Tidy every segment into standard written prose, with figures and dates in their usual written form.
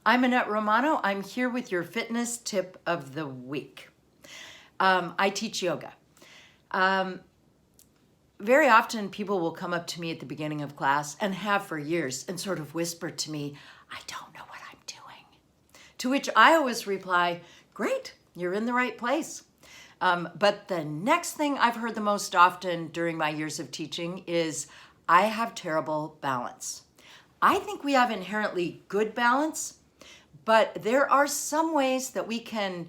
I'm Annette Romano. I'm here with your fitness tip of the week. I teach yoga. Very often people will come up to me at the beginning of class and have for years and sort of whisper to me, I don't know what I'm doing. To which I always reply, great, you're in the right place. But the next thing I've heard the most often during my years of teaching is, I have terrible balance. I think we have inherently good balance, but there are some ways that we can,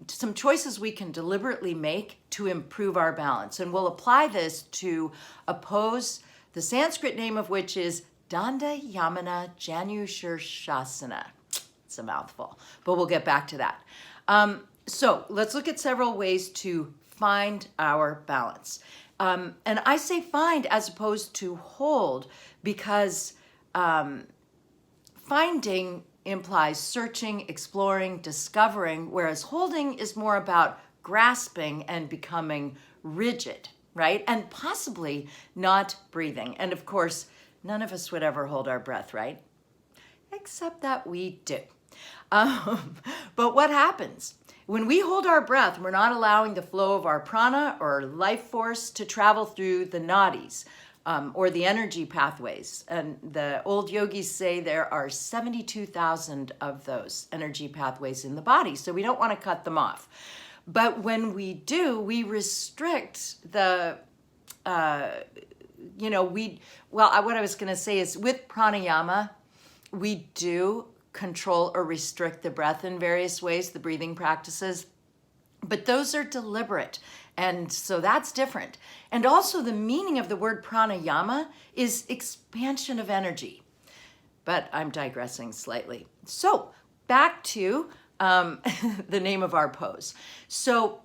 some choices we can deliberately make to improve our balance. And we'll apply this to a pose, the Sanskrit name of which is Dandayamana Janushirshasana. It's a mouthful, but we'll get back to that. So let's look at several ways to find our balance. And I say find as opposed to hold because finding implies searching, exploring, discovering, whereas holding is more about grasping and becoming rigid, right? And possibly not breathing. And of course, none of us would ever hold our breath, right? Except that we do. But what happens? When we hold our breath, we're not allowing the flow of our prana or life force to travel through the nadis or the energy pathways. And the old yogis say there are 72,000 of those energy pathways in the body, so we don't want to cut them off. But when we do, we restrict the, what I was going to say is with pranayama, we do control or restrict the breath in various ways, the breathing practices, but those are deliberate. And so that's different. And also the meaning of the word pranayama is expansion of energy. But I'm digressing slightly. So back to the name of our pose. So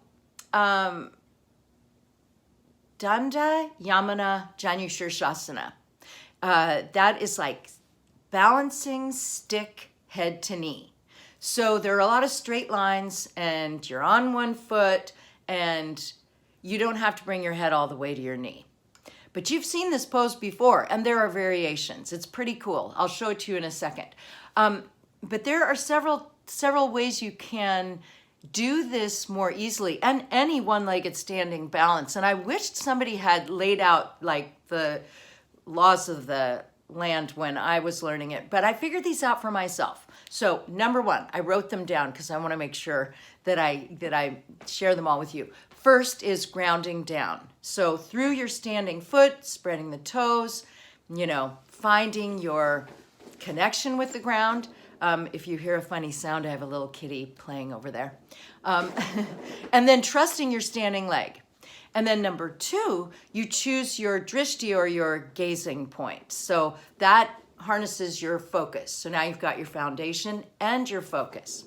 Danda Yamana Janushirshasana. That is like balancing stick head to knee. So there are a lot of straight lines and you're on one foot and you don't have to bring your head all the way to your knee. But you've seen this pose before and there are variations. It's pretty cool. I'll show it to you in a second. But there are several ways you can do this more easily, and any one-legged standing balance. And I wished somebody had laid out like the laws of the land when I was learning it, but I figured these out for myself. So number one, I wrote them down because I want to make sure that I share them all with you. First is grounding down. So through your standing foot, spreading the toes, finding your connection with the ground. If you hear a funny sound, I have a little kitty playing over there. And then trusting your standing leg. And then number two, you choose your drishti or your gazing point. So that harnesses your focus. So now you've got your foundation and your focus.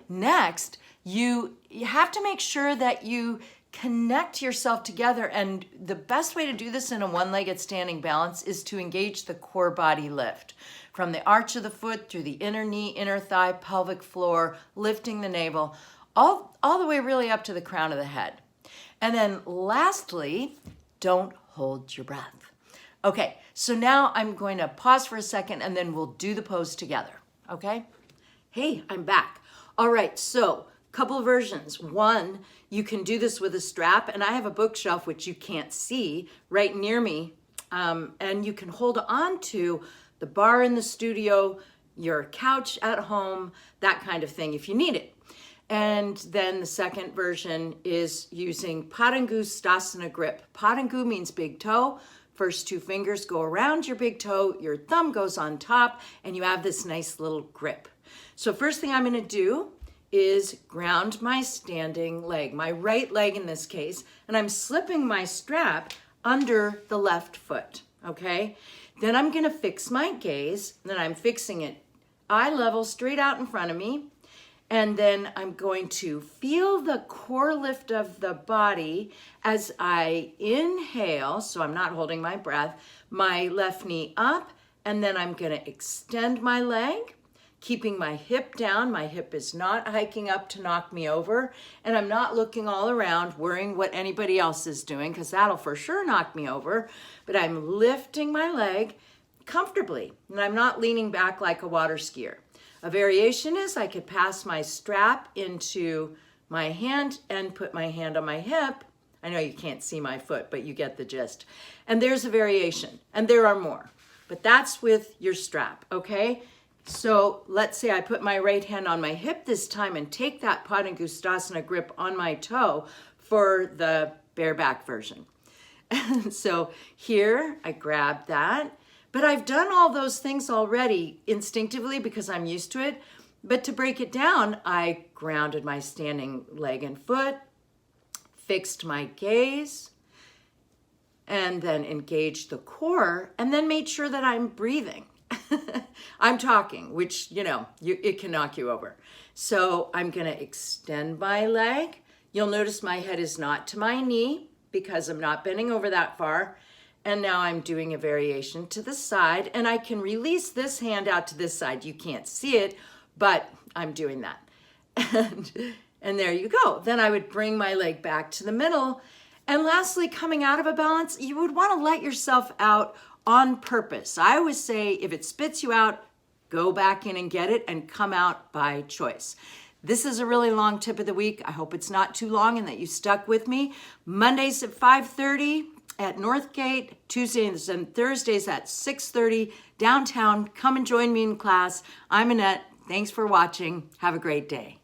Next, you have to make sure that you connect yourself together. And the best way to do this in a one-legged standing balance is to engage the core body lift. From the arch of the foot through the inner knee, inner thigh, pelvic floor, lifting the navel, all the way really up to the crown of the head. And then lastly, don't hold your breath. Okay, so now I'm going to pause for a second and then we'll do the pose together, okay? Hey, I'm back. All right, so couple of versions. One, you can do this with a strap, and I have a bookshelf which you can't see right near me, and you can hold on to the bar in the studio, your couch at home, that kind of thing if you need it. And then the second version is using Padangusthasana grip. Padangu means big toe. First two fingers go around your big toe, your thumb goes on top, and you have this nice little grip. So first thing I'm going to do is ground my standing leg, my right leg in this case, and I'm slipping my strap under the left foot, okay? Then I'm going to fix my gaze, and then I'm fixing it eye level straight out in front of me. And then I'm going to feel the core lift of the body as I inhale, so I'm not holding my breath, my left knee up, and then I'm going to extend my leg, keeping my hip down. My hip is not hiking up to knock me over, and I'm not looking all around worrying what anybody else is doing, because that'll for sure knock me over, but I'm lifting my leg comfortably, and I'm not leaning back like a water skier. A variation is I could pass my strap into my hand and put my hand on my hip. I know you can't see my foot, but you get the gist. And there's a variation, and there are more. But that's with your strap, okay? So let's say I put my right hand on my hip this time and take that Padangusthasana grip on my toe for the bareback version. And so here I grab that, but I've done all those things already instinctively because I'm used to it. But to break it down, I grounded my standing leg and foot, fixed my gaze, and then engaged the core, and then made sure that I'm breathing. I'm talking, which, it can knock you over. So I'm going to extend my leg. You'll notice my head is not to my knee because I'm not bending over that far. And now I'm doing a variation to the side, and I can release this hand out to this side. You can't see it, but I'm doing that. And there you go. Then I would bring my leg back to the middle. And lastly, coming out of a balance, you would want to let yourself out on purpose. I always say if it spits you out, go back in and get it and come out by choice. This is a really long tip of the week. I hope it's not too long and that you stuck with me. Mondays at 5:30 at Northgate, Tuesdays and Thursdays at 6:30 downtown. Come and join me in class. I'm Annette. Thanks for watching. Have a great day.